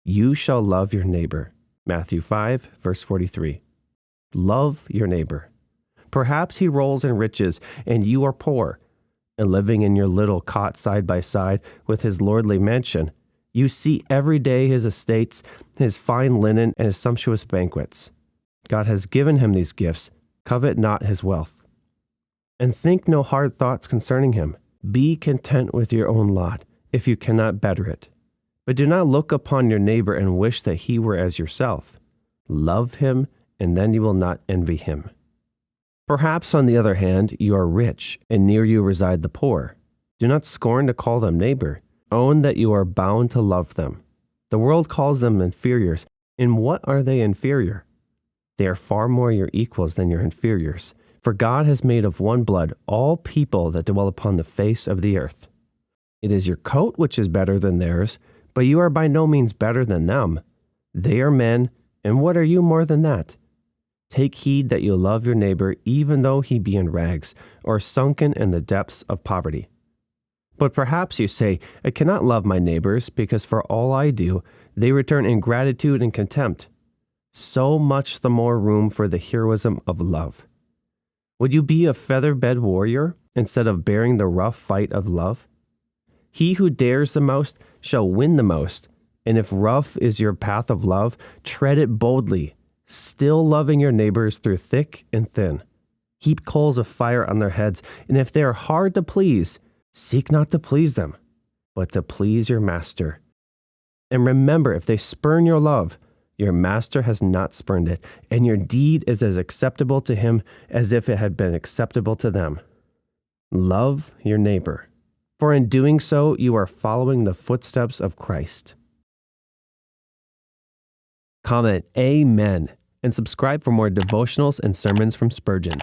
You shall love your neighbor. Matthew 5, verse 43. Love your neighbor. Perhaps he rolls in riches and you are poor, and living in your little cot side by side with his lordly mansion, you see every day his estates, his fine linen, and his sumptuous banquets. God has given him these gifts. Covet not his wealth. And think no hard thoughts concerning him. Be content with your own lot, if you cannot better it. But do not look upon your neighbor and wish that he were as yourself. Love him, and then you will not envy him. Perhaps, on the other hand, you are rich, and near you reside the poor. Do not scorn to call them neighbor. Own that you are bound to love them. The world calls them inferiors. In what are they inferior? They are far more your equals than your inferiors. For God has made of one blood all people that dwell upon the face of the earth. It is your coat which is better than theirs, but you are by no means better than them. They are men, and what are you more than that? Take heed that you love your neighbor even though he be in rags, or sunken in the depths of poverty. But perhaps you say, I cannot love my neighbors, because for all I do, they return ingratitude and contempt. So much the more room for the heroism of love. Would you be a feather-bed warrior instead of bearing the rough fight of love? He who dares the most shall win the most, and if rough is your path of love, tread it boldly, still loving your neighbors through thick and thin. Heap coals of fire on their heads, and if they are hard to please, seek not to please them, but to please your master. And remember, if they spurn your love, your master has not spurned it, and your deed is as acceptable to him as if it had been acceptable to them. Love your neighbor, for in doing so you are following the footsteps of Christ. Comment Amen and subscribe for more devotionals and sermons from Spurgeon.